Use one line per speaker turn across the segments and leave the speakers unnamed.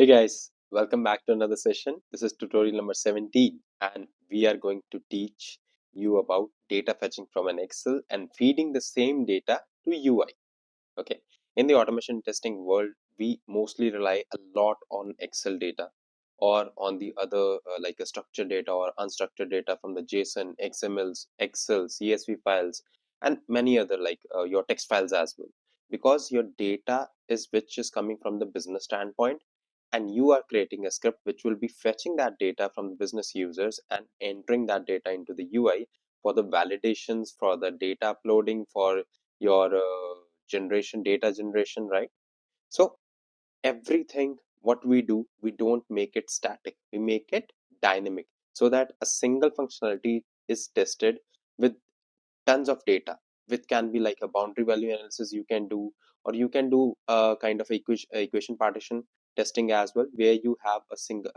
Hey guys, welcome back to another session. This is tutorial number 17 and we are going to teach you about data fetching from an Excel and feeding the same data to UI. Okay. In the automation testing world, we mostly rely a lot on Excel data or on the other like a structured data or unstructured data from the JSON, XMLs, Excel, CSV files, and many other like your text files as well. Because your data is which is coming from the business standpoint, and you are creating a script which will be fetching that data from the business users and entering that data into the UI for the validations, for the data uploading, for your data generation, right? So everything what we do, we don't make it static, we make it dynamic, so that a single functionality is tested with tons of data, which can be like a boundary value analysis you can do, or you can do a kind of equation partition testing as well, where you have a single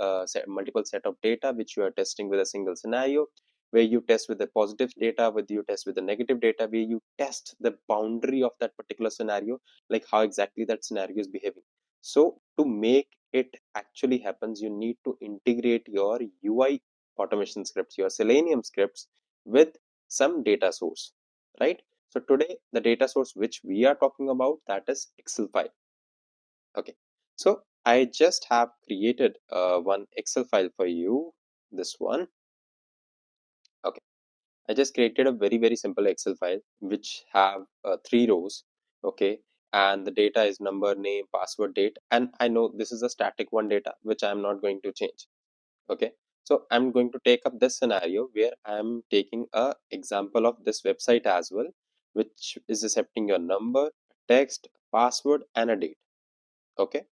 multiple set of data which you are testing with a single scenario, where you test with the positive data, where you test with the negative data, where you test the boundary of that particular scenario, like how exactly that scenario is behaving. So to make it actually happens, you need to integrate your UI automation scripts, your Selenium scripts, with some data source, right? So today the data source which we are talking about, that is Excel file. Okay, so I just have created one Excel file for you, this one. Okay, I just created a very simple Excel file which have 3 rows. Okay, and the data is number, name, password, date, and I know this is a static one data which I am not going to change. Okay, so I'm going to take up this scenario where I'm taking a example of this website as well, which is accepting your number, text, password, and a date. Okay,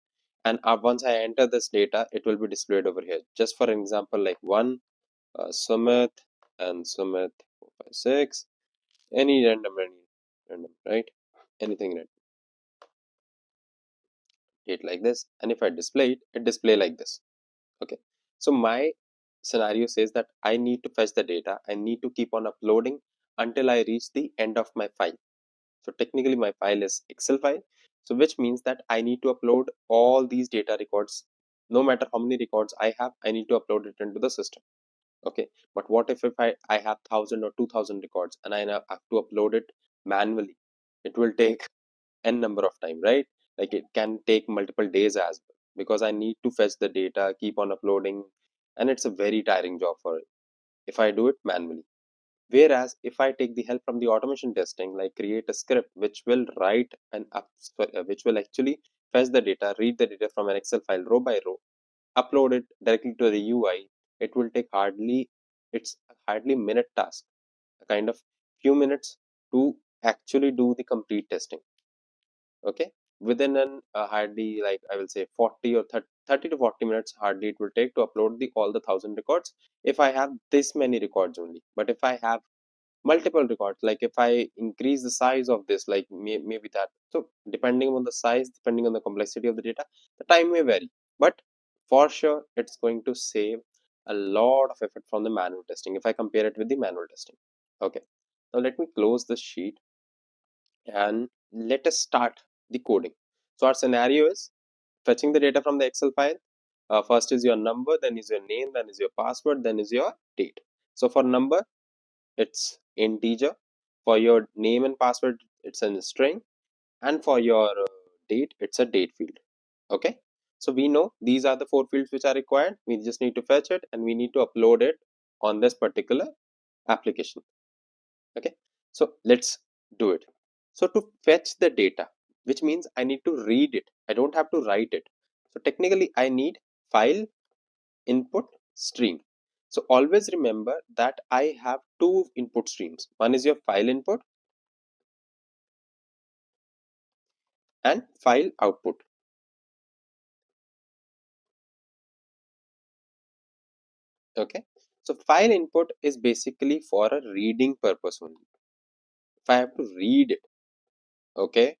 and once I enter this data, it will be displayed over here. Just for example, like one Sumit and Sumit 456, any random, right? Anything random, date like this, and if I display it, it display like this. Okay, so my scenario says that I need to fetch the data, I need to keep on uploading until I reach the end of my file. So technically my file is Excel file, so which means that I need to upload all these data records. No matter how many records I have, I need to upload it into the system. Okay, but what if I have 1,000 or 2,000 records and I now have to upload it manually? It will take n number of time, right? Like it can take multiple days as well, because I need to fetch the data, keep on uploading, and it's a very tiring job for it if I do it manually. Whereas if I take the help from the automation testing, like create a script which will write which will actually fetch the data, read the data from an Excel file row by row, upload it directly to the UI, it will take it's a hardly minute task, a kind of few minutes to actually do the complete testing. Okay, within an hardly, like I will say 40 or 30 to 40 minutes hardly it will take to upload the all the 1,000 records, if I have this many records only. But if I have multiple records, like if I increase the size of this, like maybe that, so depending on the size, depending on the complexity of the data, the time may vary, but for sure it's going to save a lot of effort from the manual testing if I compare it with the manual testing. Okay, now let me close the sheet and let us start the coding. So our scenario is fetching the data from the Excel file. First is your number, then is your name, then is your password, then is your date. So for number, it's integer. For your name and password, it's a string. And for your date, it's a date field. Okay, so we know these are the 4 fields which are required. We just need to fetch it and we need to upload it on this particular application. Okay, so let's do it. So to fetch the data, which means I need to read it, I don't have to write it. So technically I need file input stream. So always remember that I have two input streams. One is your file input and file output. Okay, so file input is basically for a reading purpose only. If I have to read it, okay,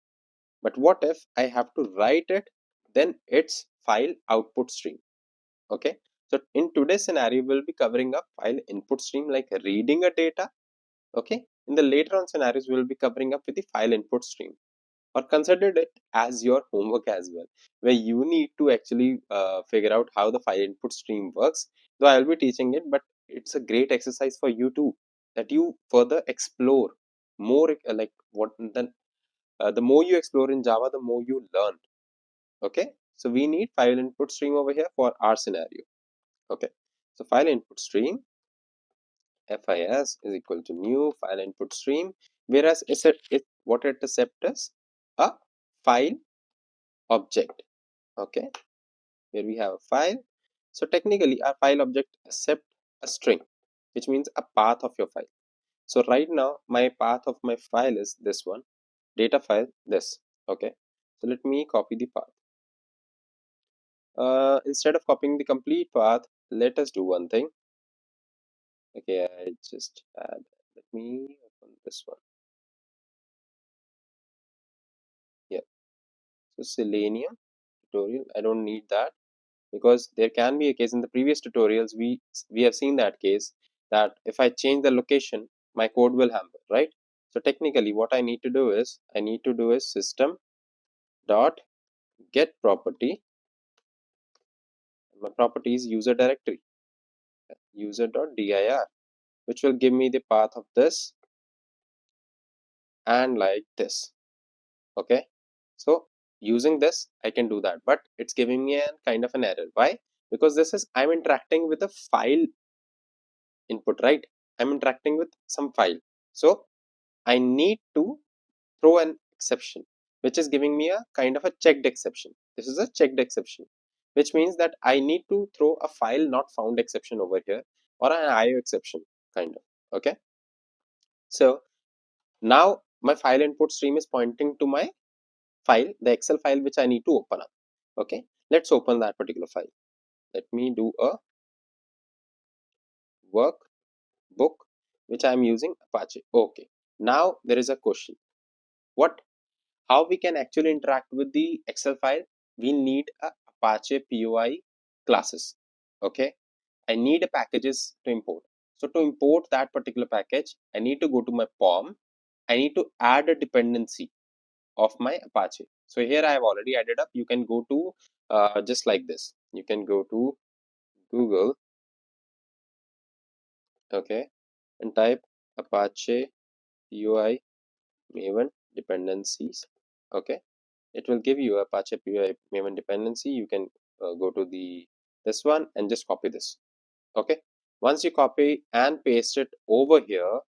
but what if I have to write it, then it's file output stream. Okay, so in today's scenario we'll be covering up file input stream, like reading a data. Okay, in the later on scenarios we'll be covering up with the file input stream. or considered it as your homework as well, where you need to actually figure out how the file input stream works. Though I'll be teaching it, but it's a great exercise for you too, that you further explore more, like what the more you explore in Java, the more you learn. Okay, so we need file input stream over here for our scenario. Okay, so file input stream FIS is equal to new file input stream, whereas what it accepts a file object. Okay, here we have a file. So technically our file object accept a string, which means a path of your file. So right now my path of my file is this one, data file this. Okay, so let me copy the path. Instead of copying the complete path, let us do one thing. Okay, I just add, let me open this one. Yeah, so Selenium tutorial, I don't need that, because there can be a case in the previous tutorials we have seen that case, that if I change the location, my code will hamper, right? So technically what I need to do is system dot get property. My property is user directory, user dot dir, which will give me the path of this and like this. Okay, so using this I can do that, but it's giving me a kind of an error. Why? Because this is, I'm interacting with a file input, right? I'm interacting with some file, so I need to throw an exception, which is giving me a kind of a checked exception. This is a checked exception, which means that I need to throw a file not found exception over here, or an IO exception kind of. Okay, so now my file input stream is pointing to my file, the Excel file which I need to open up. Okay, let's open that particular file. Let me do a workbook which I am using Apache. Okay, now there is a question. What How we can actually interact with the Excel file? We need a Apache POI classes. Okay, I need a packages to import. So to import that particular package, I need to go to my POM. I need to add a dependency of my Apache. So here I have already added up. You can go to just like this. You can go to Google, okay, and type Apache POI Maven dependencies. Okay, it will give you Apache POI Maven dependency. You can go to the this one and just copy this. Okay, once you copy and paste it over here,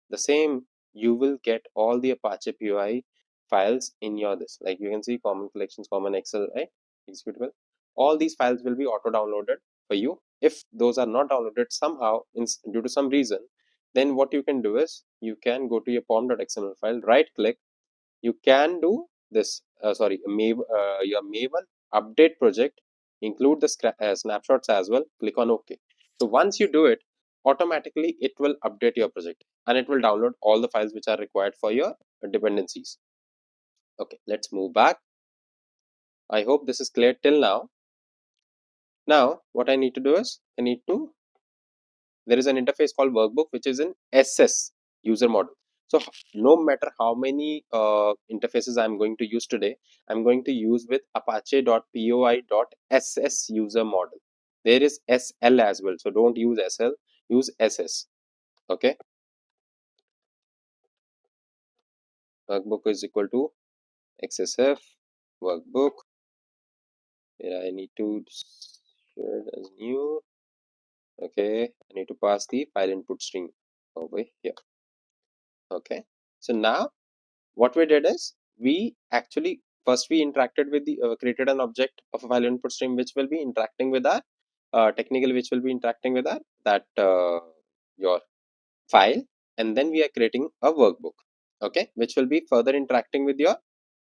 the same, you will get all the Apache POI files in your this. Like you can see common collections, common Excel, right? Executable. All these files will be auto downloaded for you. If those are not downloaded somehow due to some reason, then what you can do is you can go to your pom.xml file, right click, you can do this your Maven update project, include the snapshots as well, click on OK. So once you do it, automatically it will update your project and it will download all the files which are required for your dependencies. Okay, let's move back. I hope this is clear till now. Now what I need to do is there is an interface called workbook which is in SS user model. So no matter how many interfaces I'm going to use today, I'm going to use with apache.poi.ss user model. There is SL as well, so don't use SL, use SS. Okay, workbook is equal to XSF workbook. Here I need to share it as new. Okay, I need to pass the file input string over here. Okay, so now what we did is we actually first we interacted with the created an object of a file input stream which will be interacting with our technical, which will be interacting with our that your file, and then we are creating a workbook, okay, which will be further interacting with your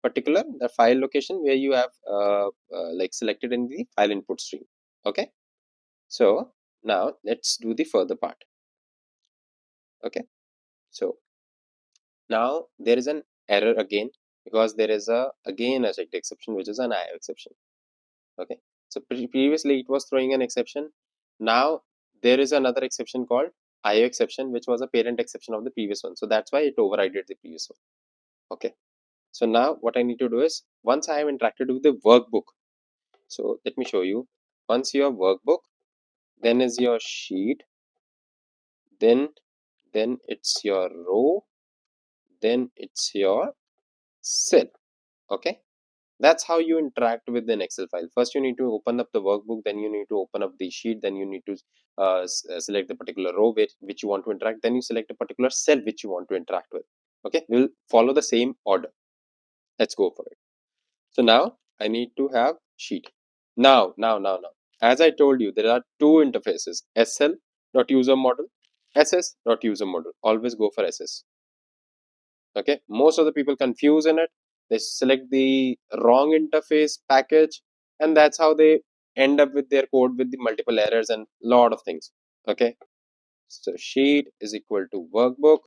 particular the file location where you have like selected in the file input stream. Okay, so now let's do the further part. Okay, so now there is an error again, because there is again a checked exception which is an IO exception. Okay, so previously it was throwing an exception. Now there is another exception called IO exception, which was a parent exception of the previous one. So that's why it overrided the previous one. Okay, So now what I need to do is, once I have interacted with the workbook, so let me show you. Once your workbook, then is your sheet, then it's your row, then it's your cell. Okay, that's how you interact with an Excel file. First you need to open up the workbook, then you need to open up the sheet, then you need to select the particular row which you want to interact, then you select a particular cell which you want to interact with. Okay, we'll follow the same order. Let's go for it. So now I need to have sheet. Now. As I told you, there are two interfaces: SL dot user model, SS dot user model. Always go for SS. Okay, most of the people confuse in it. They select the wrong interface package, and that's how they end up with their code with the multiple errors and lot of things. Okay, so sheet is equal to workbook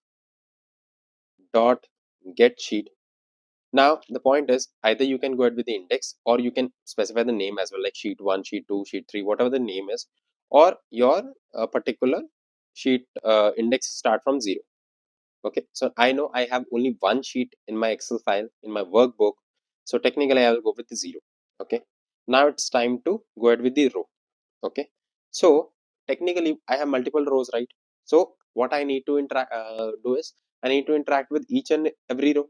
dot get sheet. Now the point is, either you can go ahead with the index, or you can specify the name as well, like sheet 1, sheet 2, sheet 3, whatever the name is, or your particular sheet index start from 0. Okay, so I know I have only one sheet in my Excel file in my workbook, so technically I will go with the 0. Okay, now it's time to go ahead with the row. Okay, so technically I have multiple rows, right? So what I need to do is, I need to interact with each and every row.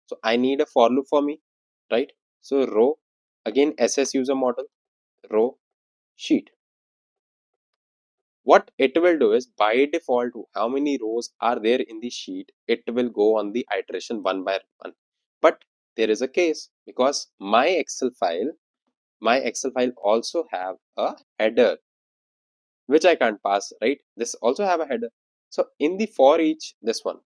So I need a for loop for me, right? So row, again SS user model, row, sheet. What it will do is, by default, how many rows are there in the sheet, it will go on the iteration one by one. But there is a case, because my Excel file also have a header which I can't pass, right? This also have a header. So in the for each, this one,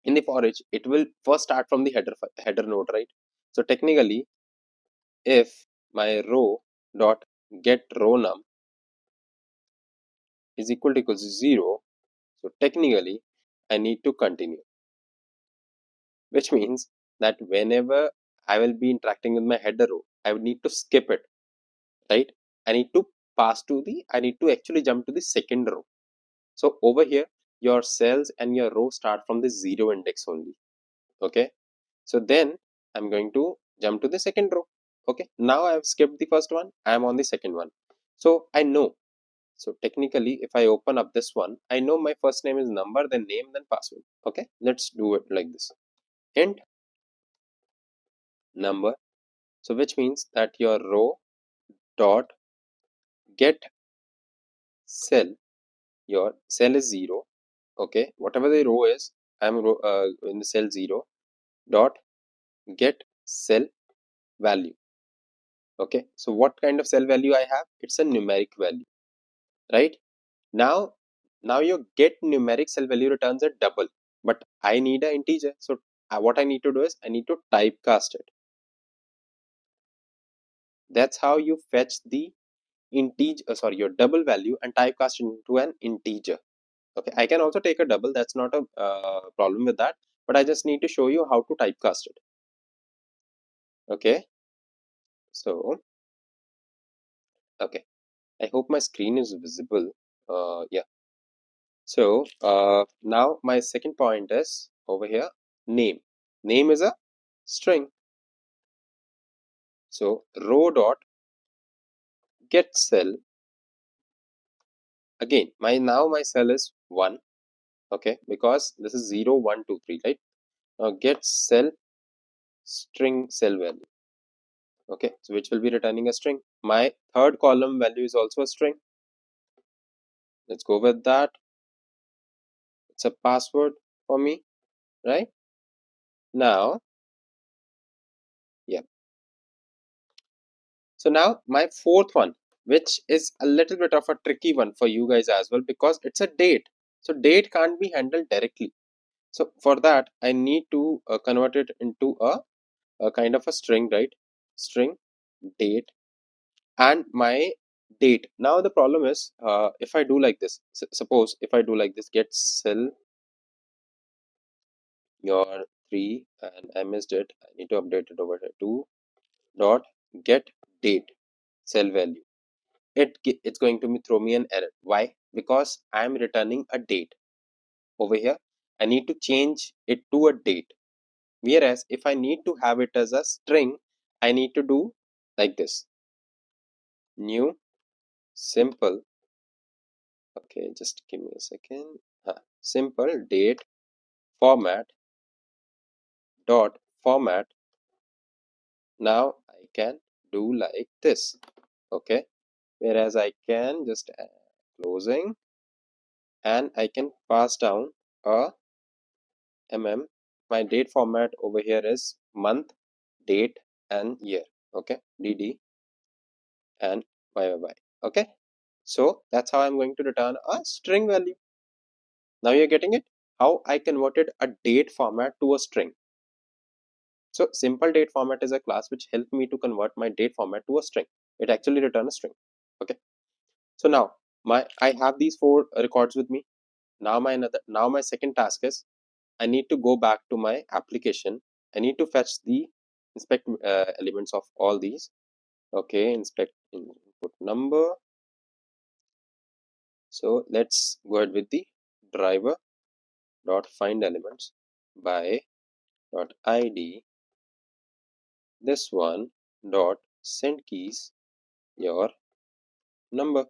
in the for each, it will first start from the header node, right? So technically, if my row dot get row num is equal to equals to 0, so technically I need to continue, which means that whenever I will be interacting with my header row, I would need to skip it, right? I need to I need to actually jump to the second row. So over here, your cells and your row start from the 0 index only. Okay, so then I'm going to jump to the second row. Okay, now I have skipped the first one, I am on the second one. So I know, so technically if I open up this one, I know my first name is number, then name, then password. Okay, let's do it like this: int number. So which means that your row dot get cell, your cell is 0. Okay, whatever the row is, I'm in the cell 0 dot get cell value. Okay, so what kind of cell value I have? It's a numeric value, right? Now your get numeric cell value returns a double, but I need an integer. So what I need to do is, I need to typecast it. That's how you fetch the integer, sorry, your double value, and typecast it into an integer. Okay, I can also take a double, that's not a problem with that, but I just need to show you how to typecast it. Okay, so okay, I hope my screen is visible. Yeah, so now my second point is over here: name is a string. So row dot get cell, again my cell is 1. Okay, because this is 0 1 2 3, right? Now get cell string cell value. Okay, so which will be returning a string. My third column value is also a string. Let's go with that. It's a password for me, right? Now, yeah. So now my fourth one, which is a little bit of a tricky one for you guys as well, because it's a date. So date can't be handled directly. So for that, I need to convert it into a kind of a string, right? String date and my date. Now the problem is, if I do like this, suppose if I do like this, get cell your 3, and I missed it, I need to update it over here, 2 dot get date cell value. It's going to throw me an error. Why? Because I am returning a date over here. I need to change it to a date. Whereas if I need to have it as a string, I need to do like this: new simple. Okay, just give me a second. Simple date format dot format. Now I can do like this. Okay, whereas I can just closing, and I can pass down a my date format over here is month, date, and year. Okay, dd and y. Okay, so that's how I'm going to return a string value. Now you're getting it, how I converted a date format to a string. So simple date format is a class which helped me to convert my date format to a string. It actually returns a string. Okay, so now I have these 4 records with me. Now my second task is I need to go back to my application. I need to fetch the inspect elements of all these. Okay, inspect input number. So let's go ahead with the driver dot find elements by dot id. This one dot send keys your number.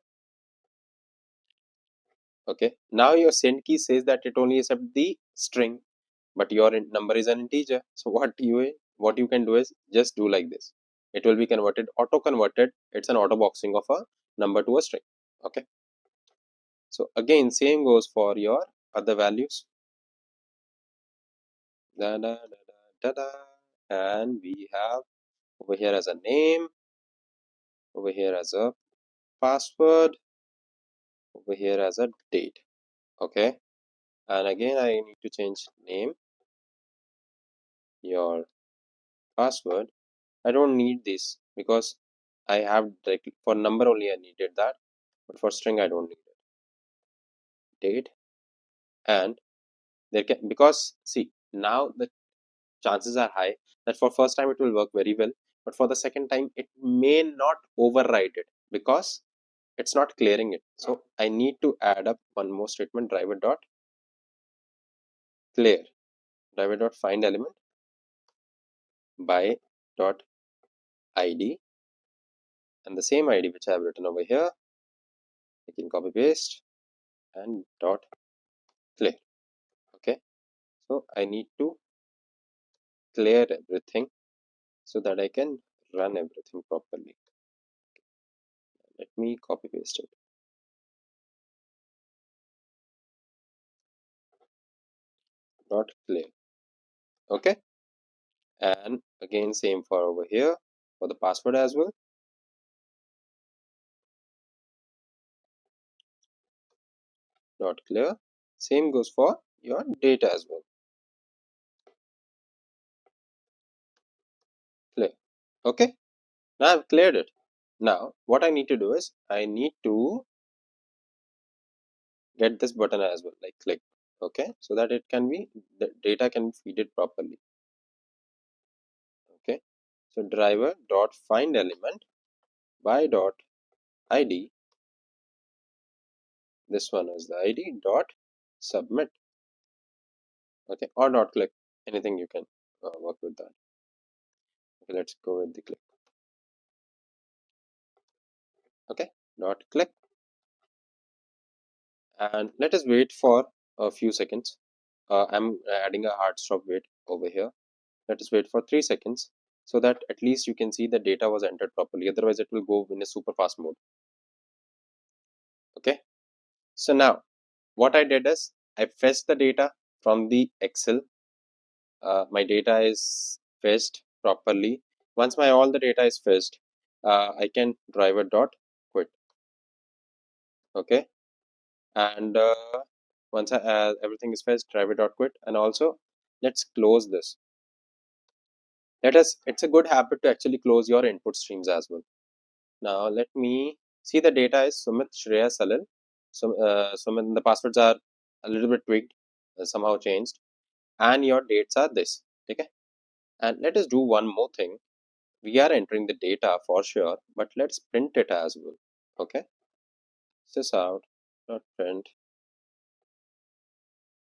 Okay, now your send key says that it only accepts the string, but your number is an integer. So what you can do is just do like this. It will be converted, auto converted. It's an auto boxing of a number to a string. Okay, so again same goes for your other values. Da, da, da, da, da, da. And we have over here as a name, over here as a password, over here as a date. Okay, and again I need to change name, your password. I don't need this because I have directly for number only I needed that, but for string I don't need it. Date, and there can, because see now the chances are high that for first time it will work very well, but for the second time it may not override it because it's not clearing it. So I need to add up one more statement, driver dot clear, driver dot find element by dot id, and the same id which I have written over here I can copy paste and dot clear. Okay, so I need to clear everything so that I can run everything properly. Let me copy paste it. Dot clear. Okay, and again same for over here for the password as well. Dot clear. Same goes for your data as well. Clear. Okay, now I've cleared it. Now what I need to do is I need to get this button as well, like click. Okay, so that it can be, the data can be feed it properly. Okay, so driver dot find element by dot id. This one is the id dot submit. Okay, or dot click, anything you can work with that. Okay, let's go with the click. Okay, dot click, and let us wait for a few seconds. I'm adding a hard stop wait over here. Let us wait for 3 seconds so that at least you can see the data was entered properly, otherwise it will go in a super fast mode. Okay, so now what I did is I fetched the data from the Excel. My data is fetched properly. Once my all the data is fetched, I can driver dot quit. Okay, and once everything is fetched, driver dot quit, and also let's close this. It's a good habit to actually close your input streams as well. Now let me see, the data is Sumit, Shreya, Salil. So Sumit, the passwords are a little bit tweaked, somehow changed, and your dates are this. Okay, and let us do one more thing. We are entering the data for sure, but let's print it as well. Okay, this out, not print,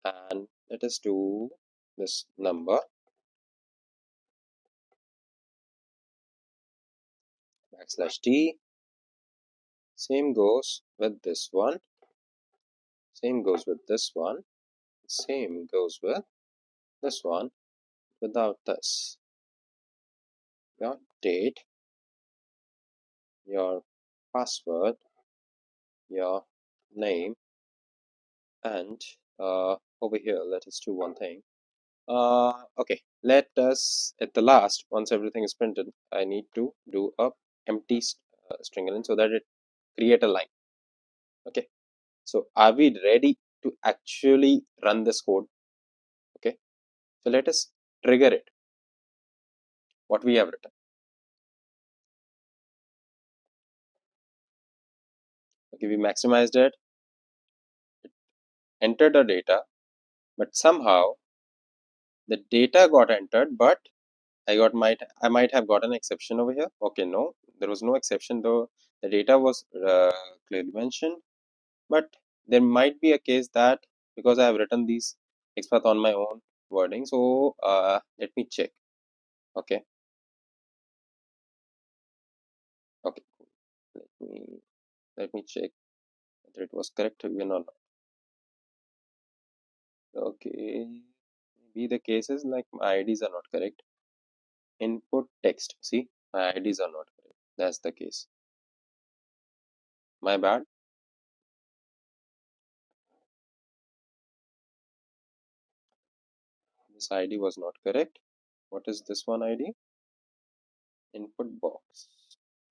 and let us do this number. /t. Same goes with this one. Same goes with this one. Same goes with this one without this. Your date, your password, your name, and over here, let us do one thing. Okay, let us at the last, once everything is printed, I need to do a empty string element so that it create a line. Okay, so are we ready to actually run this code? Okay, so let us trigger it. What we have written. Okay, we maximized it, entered the data, but somehow the data got entered, but I might have got an exception over here. Okay, no, there was no exception though. The data was clearly mentioned, but there might be a case that because I have written these XPath on my own wording, so let me check. Okay, okay, let me check whether it was correct again or not. Okay, maybe the cases like my IDs are not correct. Input text. See, my IDs are not correct. That's the case. My bad. This ID was not correct. What is this one ID? Input box.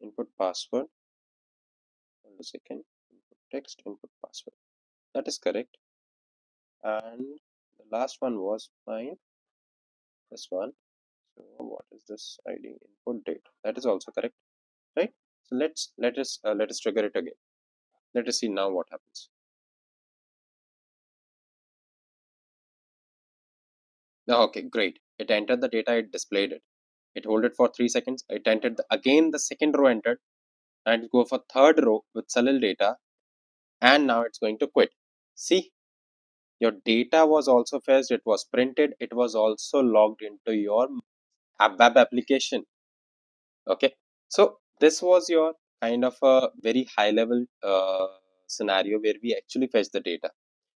Input password. Hold a second. Input text. Input password. That is correct. And the last one was mine. This one. So what is this ID? Input date. That is also correct, right? So let us trigger it again. Let us see now what happens. Okay, great. It entered the data. It displayed it. It hold it for 3 seconds. It entered again the second row entered, and go for third row with Salil data, and now it's going to quit. See, your data was also fetched. It was printed. It was also logged into your web application. Okay, so this was your kind of a very high level scenario where we actually fetch the data.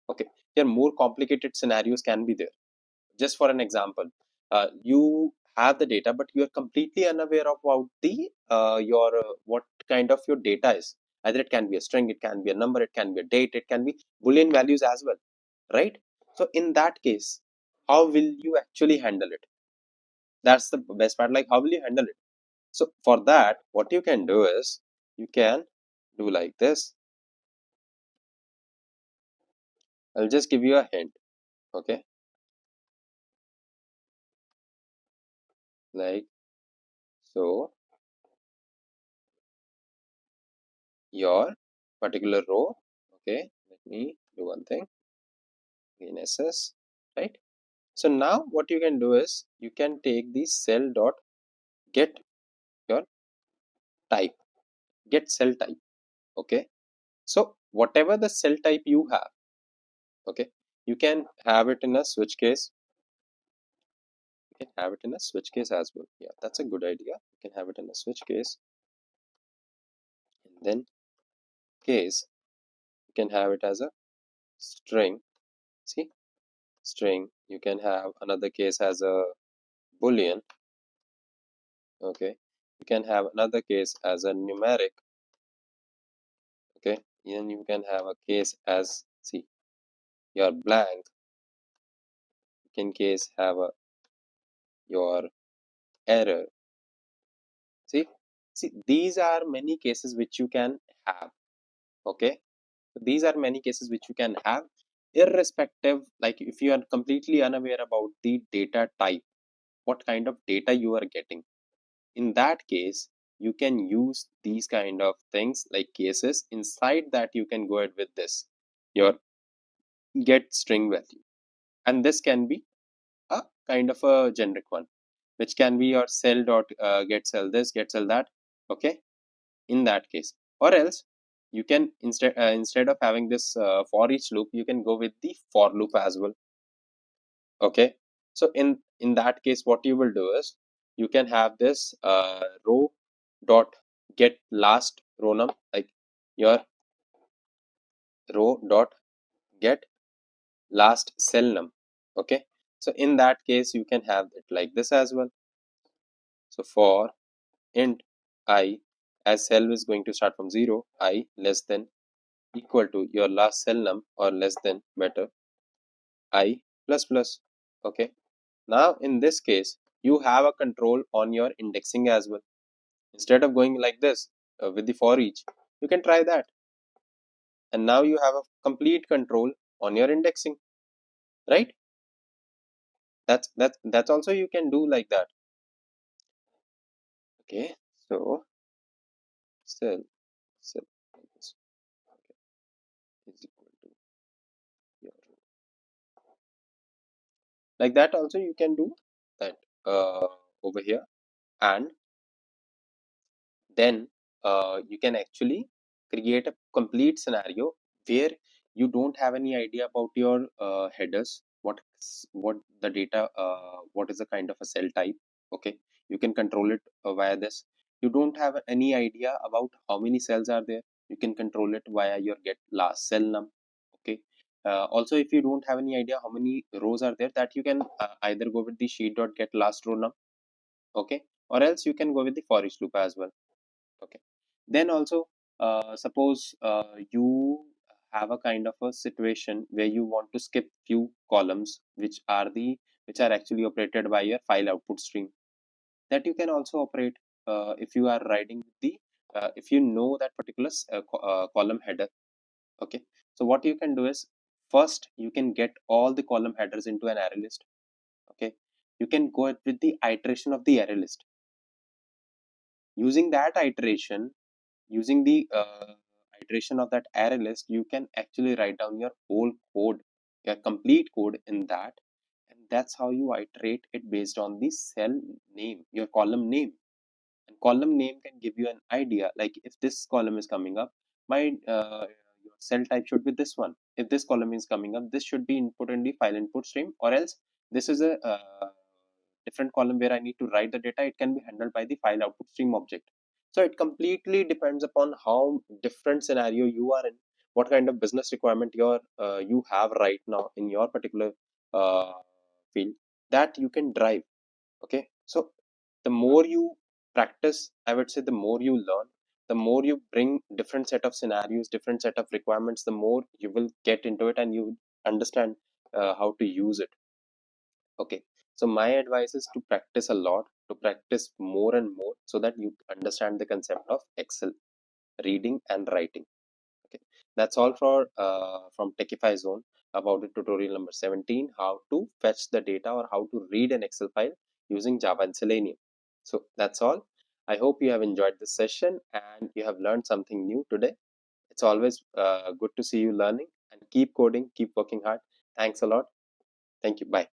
Okay, here more complicated scenarios can be there. Just for an example, you have the data, but you are completely unaware about the your what kind of your data is. Either it can be a string, it can be a number, it can be a date, it can be Boolean values as well, right? So in that case, how will you actually handle it? That's the best part. Like, how will you handle it? So for that, what you can do is you can do like this. I'll just give you a hint. Okay, like so. Your particular row. Okay, let me do one thing. In SS, right? So now what you can do is you can take the cell dot get your type, get cell type. Okay, so whatever the cell type you have, okay, you can have it in a switch case. You can have it in a switch case as well. Yeah, that's a good idea. You can have it in a switch case, and then case you can have it as a string. See, string. You can have another case as a boolean. Okay, you can have another case as a numeric. Okay, then you can have a case as, see, your blank. You can case have a your error. See, these are many cases which you can have. Okay, these are many cases which you can have, irrespective, like if you are completely unaware about the data type, what kind of data you are getting. In that case, you can use these kind of things like cases. Inside that, you can go ahead with this, your get string value, and this can be a kind of a generic one, which can be your cell dot get cell this, get cell that. Okay, in that case, or else you can instead of having this for each loop, you can go with the for loop as well. Okay, so in that case, what you will do is you can have this row dot get last row num, like your row dot get last cell num. Okay, so in that case you can have it like this as well. So for int I, as cell is going to start from 0, I less than equal to your last cell num or less than better I plus plus. Okay, now in this case you have a control on your indexing as well. Instead of going like this with the for each, you can try that, and now you have a complete control on your indexing, right? That's also you can do like that. Okay, so cell cell is equal to your, like that also you can do that over here, and then you can actually create a complete scenario where you don't have any idea about your headers, what the data, what is the kind of a cell type. Okay, you can control it via this. You don't have any idea about how many cells are there, you can control it via your get last cell num. Okay, also if you don't have any idea how many rows are there, that you can either go with the sheet dot get last row num. Okay, or else you can go with the for each loop as well. Okay, then also suppose you have a kind of a situation where you want to skip few columns which are actually operated by your file output stream, that you can also operate if you are writing the if you know that particular column header. Okay, so what you can do is, first you can get all the column headers into an array list. Okay, you can go with the iteration of the array list. Using that iteration, using the iteration of that array list, you can actually write down your whole code, your complete code in that, and that's how you iterate it based on the cell name, your column name. And column name can give you an idea, like if this column is coming up, my your cell type should be this one. If this column is coming up, this should be input in the file input stream, or else this is a different column where I need to write the data. It can be handled by the file output stream object. So it completely depends upon how different scenario you are in, what kind of business requirement you have right now in your particular uh, field, that you can drive. Okay, so the more you practice, I would say the more you learn, the more you bring different set of scenarios, different set of requirements, the more you will get into it and you understand how to use it. Okay, so my advice is to practice a lot, to practice more and more, so that you understand the concept of Excel reading and writing. Okay, that's all for from Techify Zone about the tutorial number 17, how to fetch the data or how to read an Excel file using Java and Selenium. So that's all. I hope you have enjoyed this session and you have learned something new today. It's always good to see you learning, and keep coding, keep working hard. Thanks a lot. Thank you. Bye.